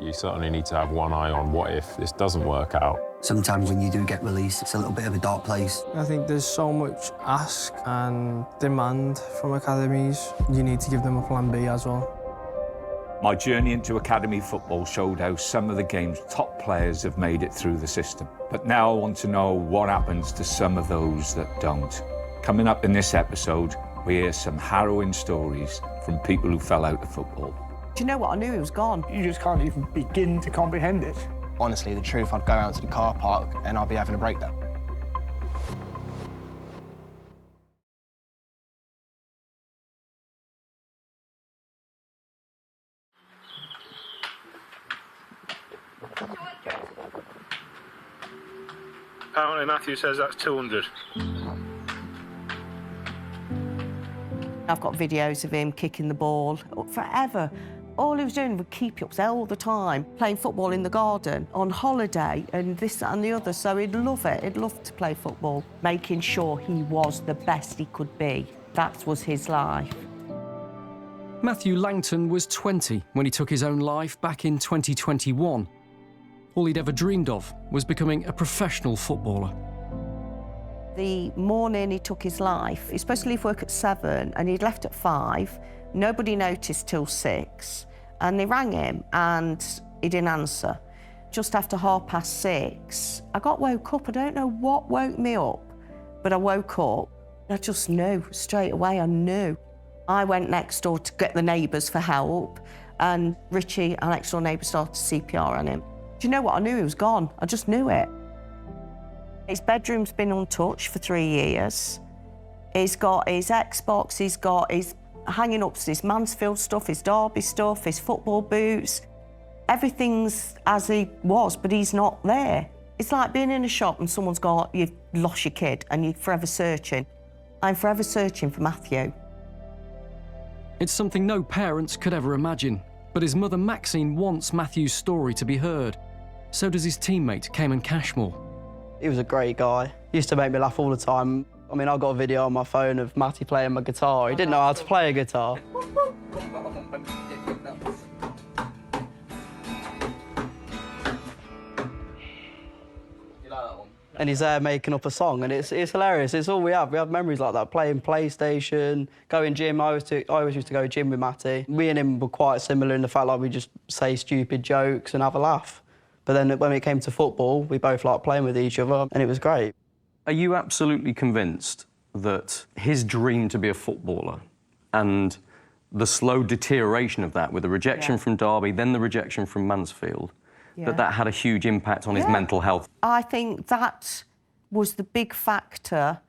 You certainly need to have one eye on what if this doesn't work out. Sometimes when you do get released, it's a little bit of a dark place. I think there's so much ask and demand from academies. You need to give them a plan B as well. My journey into academy football showed how some of the game's top players have made it through the system. But now I want to know what happens to some of those that don't. Coming up in this episode, we hear some harrowing stories from people who fell out of football. Do you know what? I knew he was gone. You just can't even begin to comprehend it. Honestly, the truth, I'd go out to the car park and I'd be having a breakdown. Apparently Matthew says that's 200. I've got videos of him kicking the ball forever. All he was doing was keep ups all the time, playing football in the garden, on holiday, and this, that and the other. So he'd love it. He'd love to play football, making sure he was the best he could be. That was his life. Matthew Langton was 20 when he took his own life back in 2021. All he'd ever dreamed of was becoming a professional footballer. The morning he took his life, he was supposed to leave work at 7 and he'd left at 5. Nobody noticed till 6. And they rang him and he didn't answer. Just after 6:30, I got woke up. I don't know what woke me up, but I woke up. I just knew straight away, I knew. I went next door to get the neighbours for help, and Richie, our next door neighbour, started CPR on him. Do you know what? I knew he was gone. I just knew it. His bedroom's been untouched for 3 years. He's got his Xbox, he's got his hanging up his Mansfield stuff, his Derby stuff, his football boots. Everything's as he was, but he's not there. It's like being in a shop and someone's gone, you've lost your kid and you're forever searching. I'm forever searching for Matthew. It's something no parents could ever imagine, but his mother Maxine wants Matthew's story to be heard. So does his teammate, Cayman Cashmore. He was a great guy. He used to make me laugh all the time. I mean, I've got a video on my phone of Matty playing my guitar. He didn't know how to play a guitar. And he's there making up a song, and it's hilarious. It's all we have. We have memories like that, playing PlayStation, going gym. I always used to go gym with Matty. Me and him were quite similar in the fact like we just say stupid jokes and have a laugh. But then when it came to football, we both liked playing with each other, and it was great. Are you absolutely convinced that his dream to be a footballer and the slow deterioration of that, with the rejection from Derby, then the rejection from Mansfield, that had a huge impact on his mental health? I think that was the big factor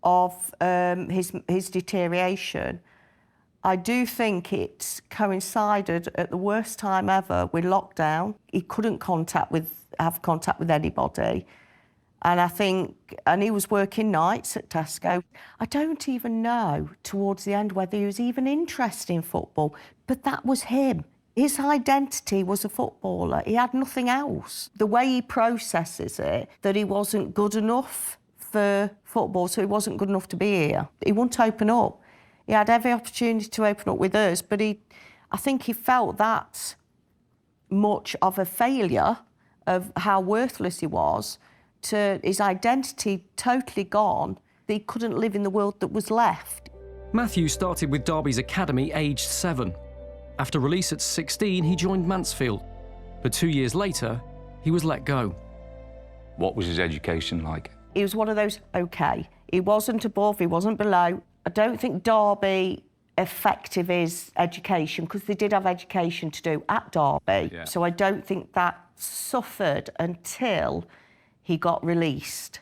of his deterioration. I do think it coincided at the worst time ever with lockdown. He couldn't have contact with anybody. And I think, and he was working nights at Tesco. I don't even know towards the end whether he was even interested in football, but that was him. His identity was a footballer. He had nothing else. The way he processes it, that he wasn't good enough for football, so he wasn't good enough to be here. He wouldn't open up. He had every opportunity to open up with us, but I think he felt that much of a failure of how worthless he was, to his identity totally gone, that he couldn't live in the world that was left. Matthew started with Derby's academy aged 7. After release at 16, he joined Mansfield. But 2 years later, he was let go. What was his education like? He was one of those, OK. He wasn't above, he wasn't below. I don't think Derby affected his education, because they did have education to do at Derby. Yeah. So I don't think that suffered until he got released.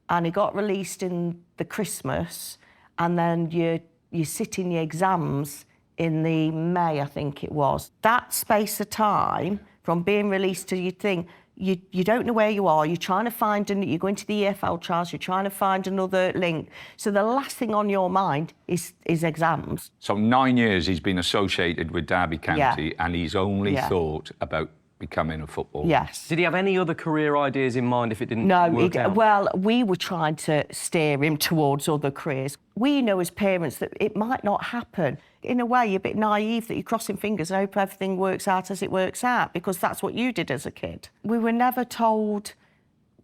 And he got released in the Christmas, and then you sit in your exams in the May, I think it was. That space of time, from being released to you think, you don't know where you are, you're trying to find, you're going to the EFL trials, you're trying to find another link. So the last thing on your mind is exams. So 9 years he's been associated with Derby County, and he's only thought about becoming a footballer. Yes. Did he have any other career ideas in mind if it didn't No, work out? well, we were trying to steer him towards other careers. We know as parents that it might not happen. In a way, you're a bit naive that you're crossing fingers and hope everything works out as it works out, because that's what you did as a kid. We were never told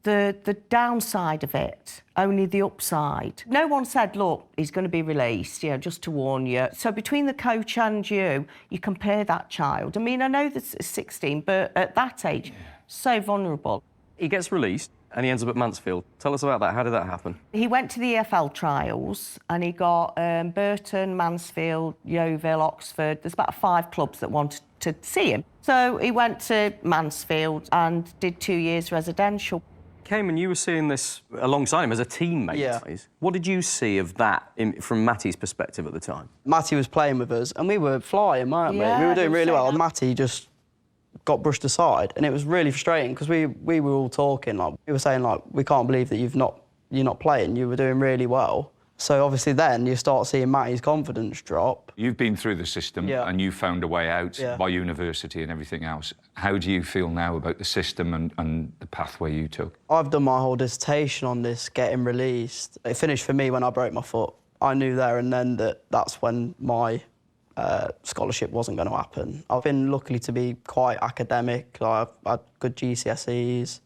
the downside of it, only the upside. No one said, look, he's going to be released, you know, just to warn you. So between the coach and you compare that child. I mean, I know that it's 16, but at that age, so vulnerable. He gets released and he ends up at Mansfield. Tell us about that. How did that happen? He went to the EFL trials and he got Burton, Mansfield, Yeovil, Oxford. There's about 5 clubs that wanted to see him. So he went to Mansfield and did 2 years residential. Cayman, you were seeing this alongside him as a teammate. Yeah. What did you see of that from Matty's perspective at the time? Matty was playing with us and we were flying, weren't Yeah, we? We were doing really well. that. Matty just got brushed aside and it was really frustrating because we were all talking, like, we were saying, like, we can't believe that you're not playing, you were doing really well. So obviously then you start seeing Matty's confidence drop. You've been through the system and you found a way out by university and everything else. How do you feel now about the system and the pathway you took? I've done my whole dissertation on this getting released. It finished for me when I broke my foot. I knew there and then that that's when my scholarship wasn't going to happen. I've been lucky to be quite academic. I've had good GCSEs.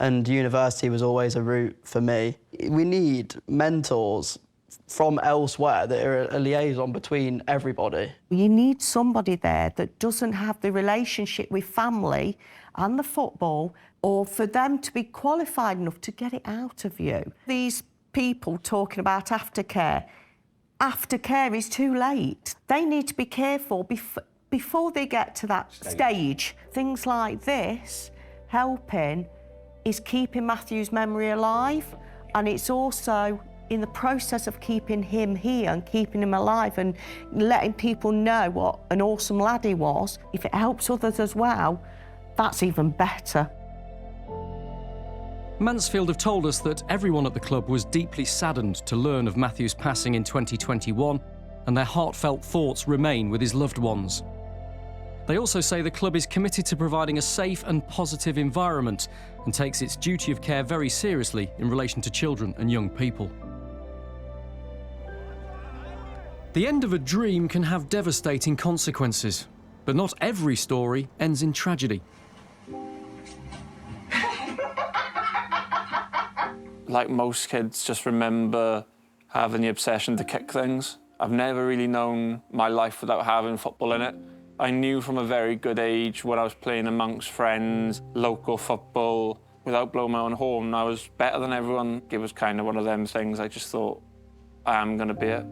And university was always a route for me. We need mentors from elsewhere that are a liaison between everybody. You need somebody there that doesn't have the relationship with family and the football, or for them to be qualified enough to get it out of you. These people talking about aftercare is too late. They need to be careful before they get to that stage. Things like this, helping, is keeping Matthew's memory alive, and it's also in the process of keeping him here and keeping him alive and letting people know what an awesome lad he was. If it helps others as well, that's even better. Mansfield have told us that everyone at the club was deeply saddened to learn of Matthew's passing in 2021, and their heartfelt thoughts remain with his loved ones. They also say the club is committed to providing a safe and positive environment and takes its duty of care very seriously in relation to children and young people. The end of a dream can have devastating consequences, but not every story ends in tragedy. Like most kids, just remember having the obsession to kick things. I've never really known my life without having football in it. I knew from a very good age when I was playing amongst friends, local football, without blowing my own horn, I was better than everyone. It was kind of one of them things I just thought, I am going to be it.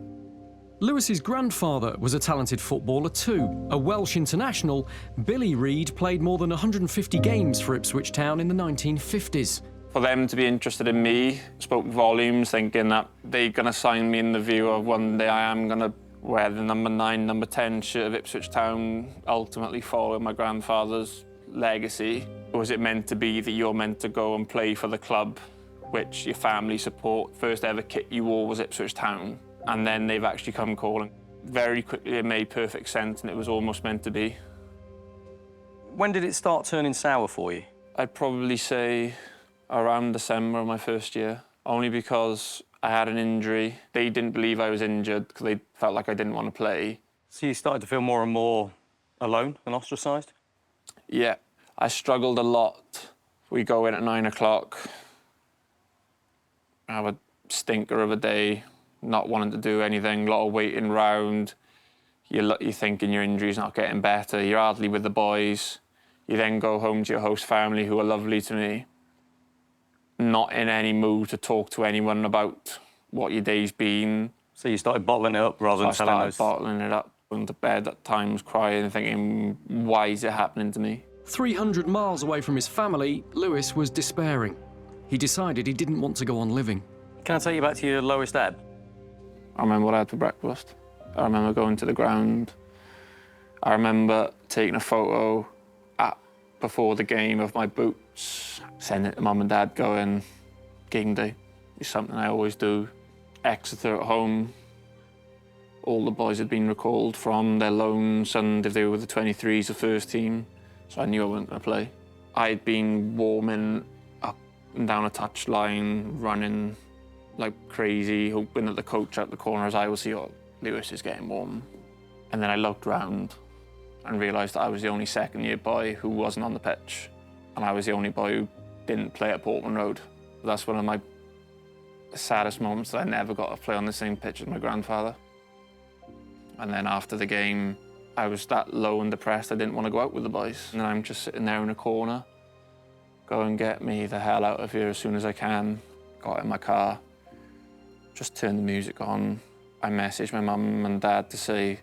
Lewis's grandfather was a talented footballer too. A Welsh international, Billy Reid played more than 150 games for Ipswich Town in the 1950s. For them to be interested in me spoke volumes, thinking that they're going to sign me in the view of one day I am going to wear the number 9, number 10 shirt of Ipswich Town, ultimately following my grandfather's legacy. Or was it meant to be that you're meant to go and play for the club, which your family support? First ever kit you wore was Ipswich Town, and then they've actually come calling. Very quickly it made perfect sense, and it was almost meant to be. When did it start turning sour for you? I'd probably say around December of my first year, only because I had an injury. They didn't believe I was injured because they felt like I didn't want to play. So you started to feel more and more alone and ostracised? Yeah, I struggled a lot. We go in at 9 o'clock, have a stinker of a day, not wanting to do anything, a lot of waiting round. You're thinking your injury's not getting better. You're hardly with the boys. You then go home to your host family, who are lovely to me. Not in any mood to talk to anyone about what your day's been. So you started bottling it up rather than telling us? I started bottling it up. Went to bed at times crying, thinking, why is it happening to me? 300 miles away from his family, Lewis was despairing. He decided he didn't want to go on living. Can I take you back to your lowest ebb? I remember what I had for breakfast. I remember going to the ground. I remember taking a photo before the game of my boots, sending it to Mum and Dad going, game day. It's something I always do. Exeter at home. All the boys had been recalled from their loans, and if they were the 23s, the first team. so I knew I wasn't going to play. I'd been warming up and down a touchline, running like crazy, hoping that the coach out the corner's eye will see, oh, Lewis is getting warm. And then I looked round and realised that I was the only second-year boy who wasn't on the pitch, and I was the only boy who didn't play at Portman Road. That's one of my saddest moments, that I never got to play on the same pitch as my grandfather. And then after the game, I was that low and depressed I didn't want to go out with the boys. And then I'm just sitting there in a corner, go and get me the hell out of here as soon as I can. Got in my car, just turned the music on. I messaged my mum and dad to say,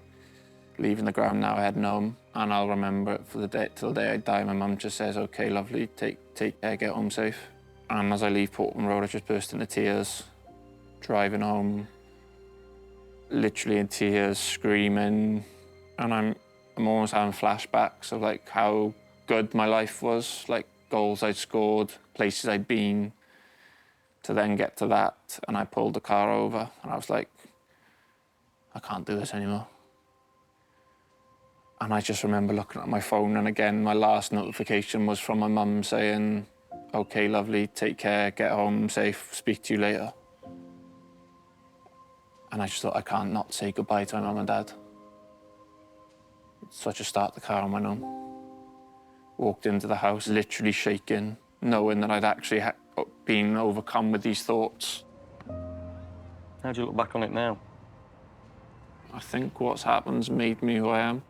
leaving the ground now, heading home. And I'll remember it for the day, till the day I die. My mum just says, okay, lovely, take care, get home safe. And as I leave Portman Road, I just burst into tears, driving home, literally in tears, screaming. And I'm almost having flashbacks of like how good my life was, like goals I'd scored, places I'd been, to then get to that. And I pulled the car over and I was like, I can't do this anymore. And I just remember looking at my phone, and again, my last notification was from my mum saying, okay, lovely, take care, get home safe, speak to you later. And I just thought, I can't not say goodbye to my mum and dad. So I just started the car and went home. Walked into the house, literally shaking, knowing that I'd actually been overcome with these thoughts. How do you look back on it now? I think what's happened's made me who I am.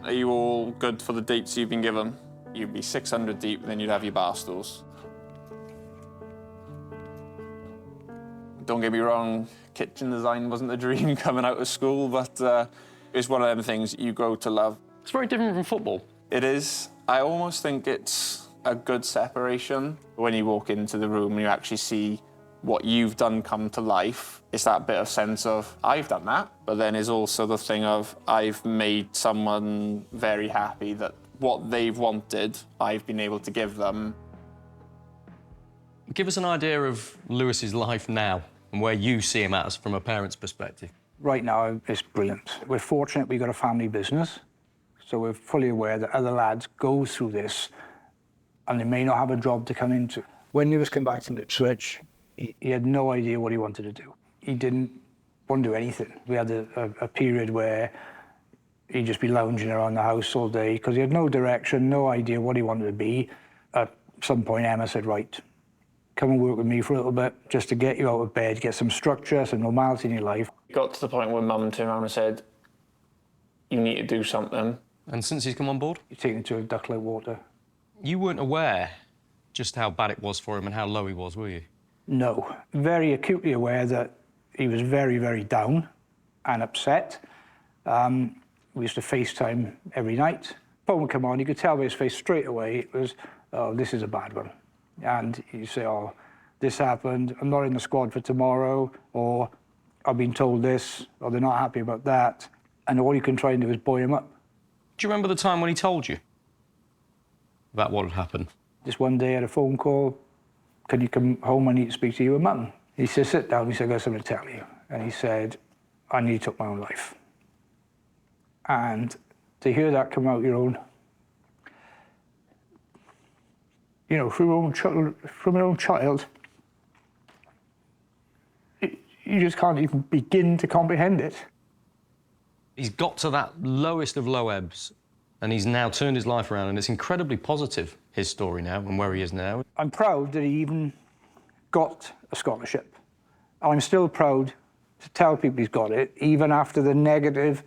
Are you all good for the dates you've been given? You'd be 600 deep, then you'd have your bar stools. Don't get me wrong, kitchen design wasn't a dream coming out of school, but it's one of them things you grow to love. It's very different from football. It is. I almost think it's a good separation. When you walk into the room and you actually see what you've done come to life, it's that bit of sense of, I've done that, but then is also the thing of, I've made someone very happy that what they've wanted, I've been able to give them. Give us an idea of Lewis's life now and where you see him as from a parent's perspective. Right now, it's brilliant. We're fortunate we've got a family business, so we're fully aware that other lads go through this and they may not have a job to come into. When Lewis came back to Ipswich, he had no idea what he wanted to do. He didn't want to do anything. We had a period where he'd just be lounging around the house all day because he had no direction, no idea what he wanted to be. At some point, Emma said, right, come and work with me for a little bit just to get you out of bed, get some structure, some normality in your life. It got to the point where Mum turned around and said, you need to do something. And since he's come on board? He's taken to ducklet water. You weren't aware just how bad it was for him and how low he was, were you? No. Very acutely aware that he was very, very down and upset. We used to FaceTime every night. Phone would come on, you could tell by his face straight away it was, oh, this is a bad one. And he'd say, oh, this happened, I'm not in the squad for tomorrow, or I've been told this, or they're not happy about that. And all you can try and do is buoy him up. Do you remember the time when he told you about what had happened? Just one day I had a phone call, can you come home, I need to speak to you and Mum. He said, sit down, he said, I've got something to tell you. And he said, I nearly took my own life. And to hear that come out your own, you know, from your own child, you just can't even begin to comprehend it. He's got to that lowest of low ebbs, and he's now turned his life around, and it's incredibly positive, his story now, and where he is now. I'm proud that he even got a scholarship. I'm still proud to tell people he's got it, even after the negative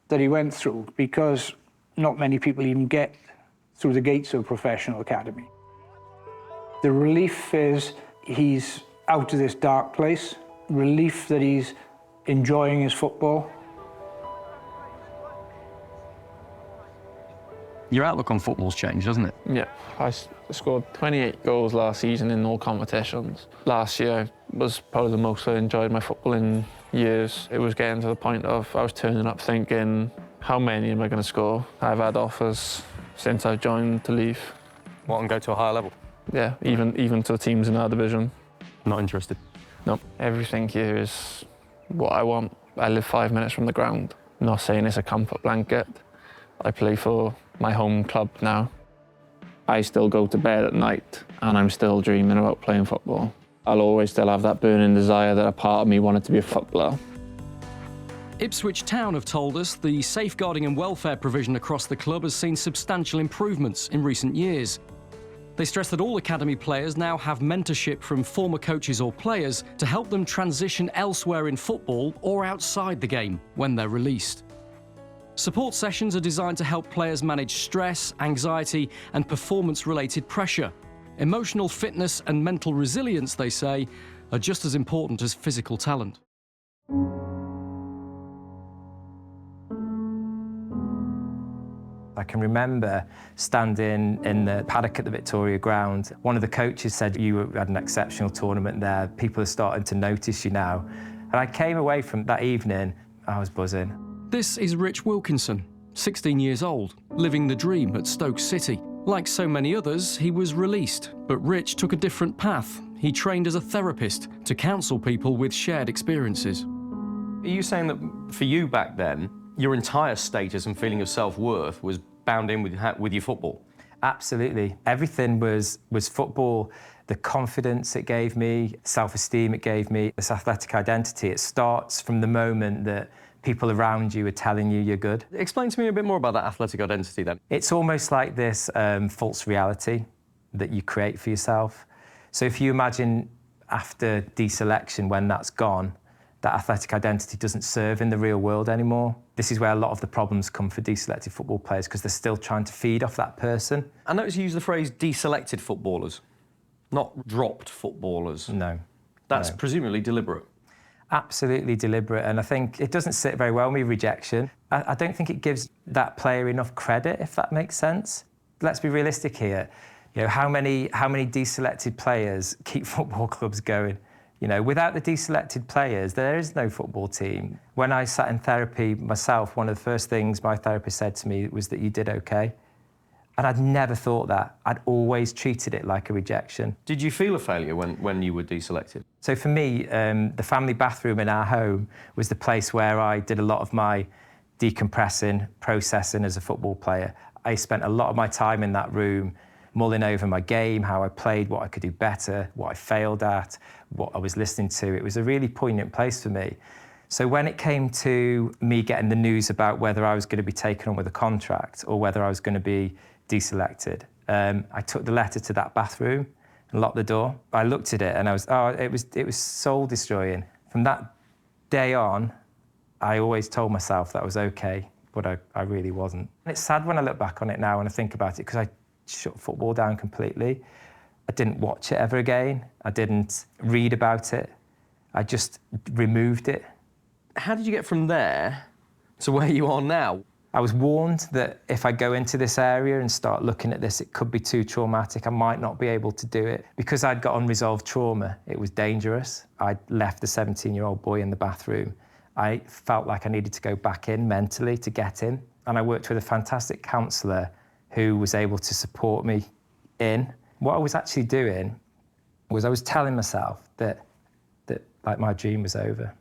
that he went through, because not many people even get through the gates of a professional academy. The relief is he's out of this dark place, relief that he's enjoying his football. Your outlook on football's changed, hasn't it? Yeah, I scored 28 goals last season in all competitions. Last year was probably the most I enjoyed my football in years. It was getting to the point of I was turning up thinking, how many am I going to score? I've had offers since I've joined to leave. What, and go to a higher level? Yeah, even to the teams in our division. Not interested? No, everything here is what I want. I live 5 minutes from the ground. I'm not saying it's a comfort blanket. I play for my home club now. I still go to bed at night and I'm still dreaming about playing football. I'll always still have that burning desire that a part of me wanted to be a footballer. Ipswich Town have told us the safeguarding and welfare provision across the club has seen substantial improvements in recent years. They stress that all academy players now have mentorship from former coaches or players to help them transition elsewhere in football or outside the game when they're released. Support sessions are designed to help players manage stress, anxiety and performance-related pressure. Emotional fitness and mental resilience, they say, are just as important as physical talent. I can remember standing in the paddock at the Victoria Ground. One of the coaches said, "You had an exceptional tournament there. People are starting to notice you now." And I came away from that evening, I was buzzing. This is Rich Wilkinson, 16 years old, living the dream at Stoke City. Like so many others, he was released, but Rich took a different path. He trained as a therapist to counsel people with shared experiences. Are you saying that for you back then, your entire status and feeling of self-worth was bound in with your football? Absolutely. Everything was football. The confidence it gave me, self-esteem it gave me, this athletic identity. It starts from the moment that people around you are telling you you're good. Explain to me a bit more about that athletic identity then. It's almost like this false reality that you create for yourself. So if you imagine after deselection, when that's gone, that athletic identity doesn't serve in the real world anymore. This is where a lot of the problems come for deselected football players, because they're still trying to feed off that person. I notice you use the phrase deselected footballers, not dropped footballers. No. That's no. presumably deliberate. Absolutely deliberate, and I think it doesn't sit very well with rejection. I don't think it gives that player enough credit, if that makes sense. Let's be realistic here. You know, how many deselected players keep football clubs going? You know, without the deselected players, there is no football team. When I sat in therapy myself, one of the first things my therapist said to me was that you did okay. And I'd never thought that. I'd always treated it like a rejection. Did you feel a failure when you were deselected? So for me, the family bathroom in our home was the place where I did a lot of my decompressing, processing as a football player. I spent a lot of my time in that room mulling over my game, how I played, what I could do better, what I failed at, what I was listening to. It was a really poignant place for me. So when it came to me getting the news about whether I was going to be taken on with a contract or whether I was going to be deselected, I took the letter to that bathroom and locked the door. I looked at it and it was soul destroying. From that day on, I always told myself that I was okay, but I really wasn't. And it's sad when I look back on it now and I think about it, because I shut football down completely. I didn't watch it ever again. I didn't read about it. I just removed it. How did you get from there to where you are now? I was warned that if I go into this area and start looking at this, it could be too traumatic. I might not be able to do it. Because I'd got unresolved trauma, it was dangerous. I'd left a 17-year-old boy in the bathroom. I felt like I needed to go back in mentally to get in. And I worked with a fantastic counsellor who was able to support me in. What I was actually doing was I was telling myself that like my dream was over.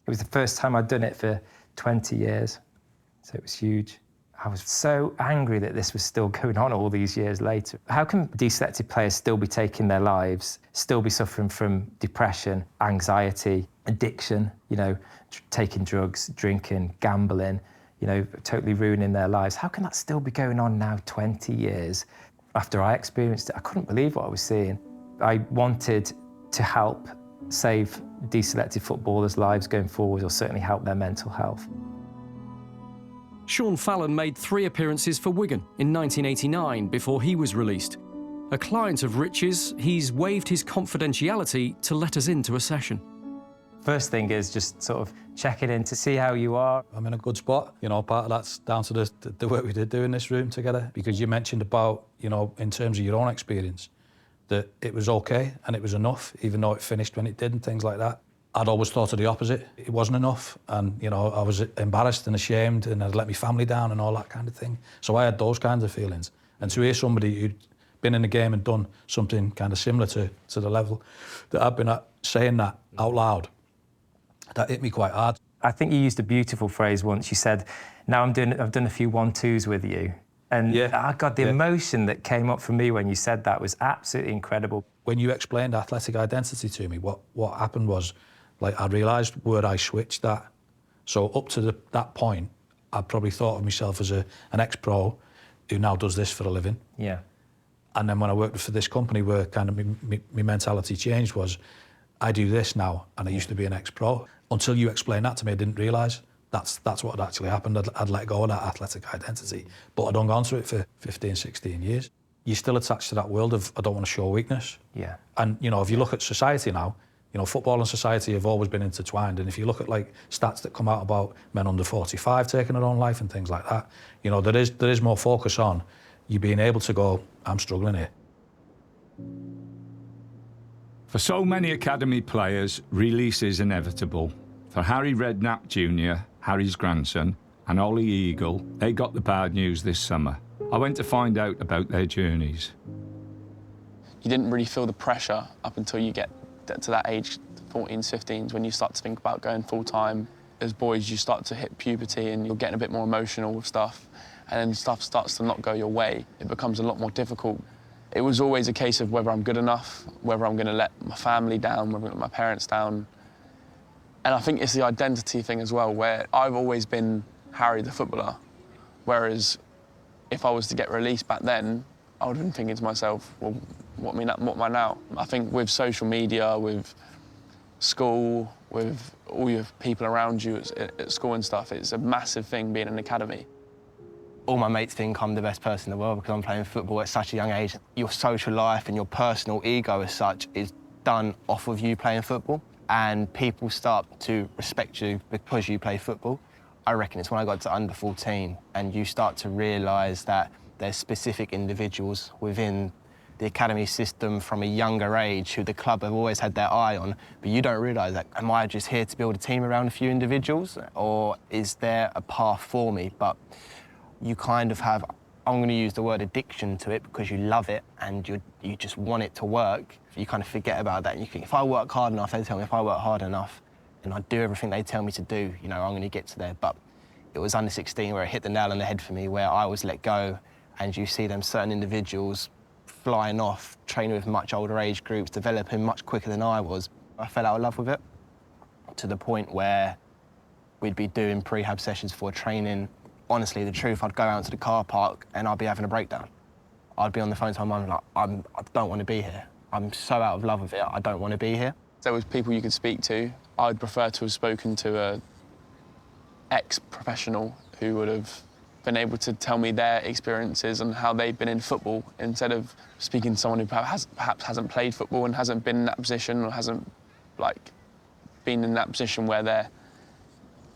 It was the first time I'd done it for 20 years, so it was huge. I was so angry that this was still going on all these years later. How can deselected players still be taking their lives, still be suffering from depression, anxiety, addiction, you know, taking drugs, drinking, gambling, you know, totally ruining their lives? How can that still be going on now, 20 years after I experienced it? I couldn't believe what I was seeing. I wanted to help save deselected footballers' lives going forward, or certainly help their mental health. Sean Fallon made 3 appearances for Wigan in 1989 before he was released. A client of Rich's, he's waived his confidentiality to let us into a session. First thing is just sort of checking in to see how you are. I'm in a good spot. You know, part of that's down to the work we did do in this room together, because you mentioned about, you know, in terms of your own experience, that it was okay and it was enough, even though it finished when it did and things like that. I'd always thought of the opposite. It wasn't enough, and, you know, I was embarrassed and ashamed, and I'd let my family down and all that kind of thing. So I had those kinds of feelings. And to hear somebody who'd been in the game and done something kind of similar to the level that I've been at, saying that out loud, that hit me quite hard. I think you used a beautiful phrase once. You said, now I've done a few 1-2s with you. And God, the emotion that came up for me when you said that was absolutely incredible. When you explained athletic identity to me, what happened was, like, I realised where I switched that. So up to that point, I'd probably thought of myself as an ex-pro who now does this for a living. Yeah. And then when I worked for this company, where kind of my mentality changed was, I do this now, and I used to be an ex-pro. Until you explained that to me, I didn't realise that's what had actually happened. I'd let go of that athletic identity, but I'd hung on to it for 15, 16 years. You're still attached to that world of, I don't want to show weakness. Yeah. And, you know, if you look at society now, you know, football and society have always been intertwined. And if you look at, like, stats that come out about men under 45 taking their own life and things like that, you know, there is more focus on you being able to go, I'm struggling here. For so many academy players, release is inevitable. For Harry Redknapp Jr., Harry's grandson, and Ollie Eagle, they got the bad news this summer. I went to find out about their journeys. You didn't really feel the pressure up until you get to that age, 14s, 15s, when you start to think about going full-time. As boys, you start to hit puberty and you're getting a bit more emotional with stuff, and then stuff starts to not go your way. It becomes a lot more difficult. It was always a case of whether I'm good enough, whether I'm going to let my family down, whether I'm going to let my parents down. And I think it's the identity thing as well, where I've always been Harry the footballer, whereas if I was to get released back then, I would have been thinking to myself, well, what am I now? I think with social media, with school, with all your people around you at school and stuff, it's a massive thing being in an academy. All my mates think I'm the best person in the world because I'm playing football at such a young age. Your social life and your personal ego as such is done off of you playing football, and people start to respect you because you play football. I reckon it's when I got to under 14 and you start to realise that there's specific individuals within the academy system from a younger age who the club have always had their eye on, but you don't realise that. Am I just here to build a team around a few individuals, or is there a path for me? But you kind of have, I'm going to use the word addiction to it because you love it and you just want it to work. You kind of forget about that. And you think, if I work hard enough, they tell me if I work hard enough and I do everything they tell me to do, you know, I'm going to get to there. But it was under 16 where it hit the nail on the head for me, where I was let go, and you see them certain individuals flying off, training with much older age groups, developing much quicker than I was. I fell out of love with it, to the point where we'd be doing prehab sessions for training. Honestly, the truth, I'd go out to the car park and I'd be having a breakdown. I'd be on the phone to my mum like, I don't want to be here. I'm so out of love with it, I don't want to be here. There was people you could speak to. I'd prefer to have spoken to a ex-professional who would have been able to tell me their experiences and how they've been in football, instead of speaking to someone who perhaps hasn't played football and hasn't been in that position, or hasn't, like, been in that position where they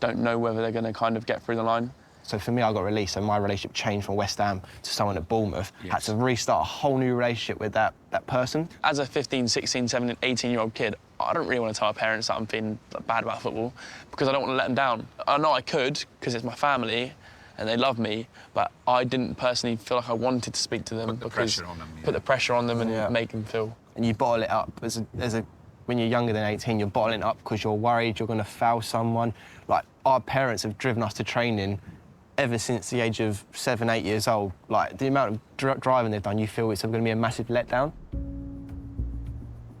don't know whether they're going to kind of get through the line. So for me, I got released, and my relationship changed from West Ham to someone at Bournemouth. Yes. Had to restart a whole new relationship with that person. As a 15, 16, 17, 18-year-old kid, I don't really want to tell my parents that I'm feeling bad about football, because I don't want to let them down. I know I could, because it's my family and they love me, but I didn't personally feel like I wanted to speak to them. Put the pressure on them and make them feel. And you bottle it up. When you're younger than 18, you're bottling it up because you're worried you're going to foul someone. Like, our parents have driven us to training ever since the age of 7, 8 years old. Like, the amount of driving they've done, you feel it's going to be a massive letdown.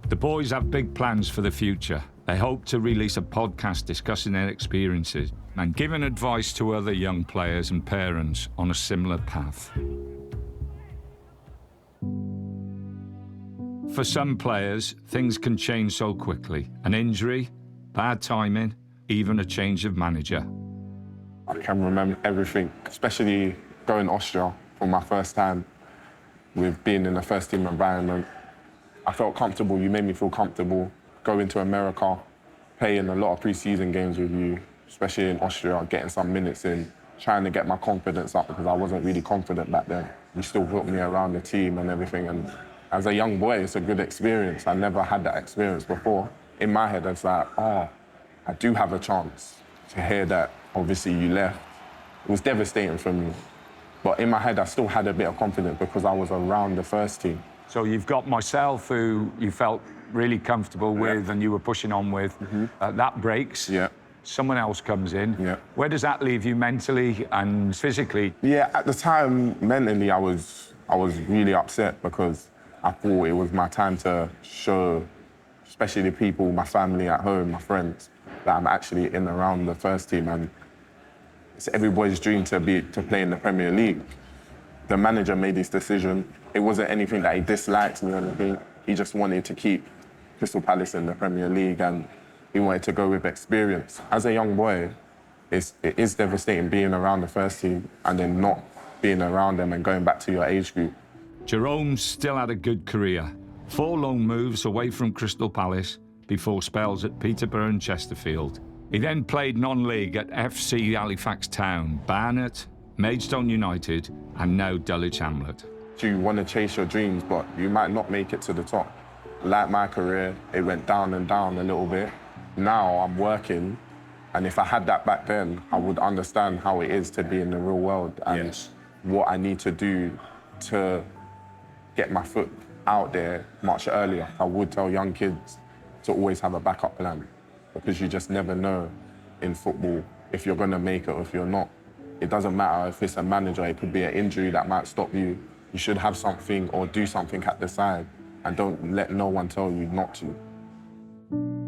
The boys have big plans for the future. They hope to release a podcast discussing their experiences and giving advice to other young players and parents on a similar path. For some players, things can change so quickly. An injury, bad timing, even a change of manager. I can remember everything, especially going to Austria for my first time with being in a first-team environment. I felt comfortable, you made me feel comfortable. Going to America, playing a lot of pre-season games with you, especially in Austria, getting some minutes in, trying to get my confidence up because I wasn't really confident back then. You still put me around the team and everything, and as a young boy, it's a good experience. I never had that experience before. In my head, it's like, I do have a chance. To hear that, obviously, you left, it was devastating for me. But in my head, I still had a bit of confidence because I was around the first team. So you've got myself, who you felt really comfortable with and you were pushing on with. That breaks. Yeah. someone else comes in. Yeah. Where does that leave you mentally and physically? Yeah, at the time, mentally, I was really upset because I thought it was my time to show, especially the people, my family at home, my friends, that I'm actually in and around the first team, and it's every boy's dream to play in the Premier League. The manager made this decision. It wasn't anything that he disliked me or anything. He just wanted to keep Crystal Palace in the Premier League, and he wanted to go with experience. As a young boy, it is devastating being around the first team and then not being around them and going back to your age group. Jerome still had a good career. 4 loan moves away from Crystal Palace before spells at Peterborough and Chesterfield. He then played non-league at FC Halifax Town, Barnet, Maidstone United, and now Dulwich Hamlet. You want to chase your dreams, but you might not make it to the top. Like my career, it went down and down a little bit. Now I'm working, and if I had that back then, I would understand how it is to be in the real world and what I need to do to get my foot out there much earlier. I would tell young kids to always have a backup plan, because you just never know in football if you're going to make it or if you're not. It doesn't matter if it's a manager, it could be an injury that might stop you. You should have something or do something at the side, and don't let no one tell you not to.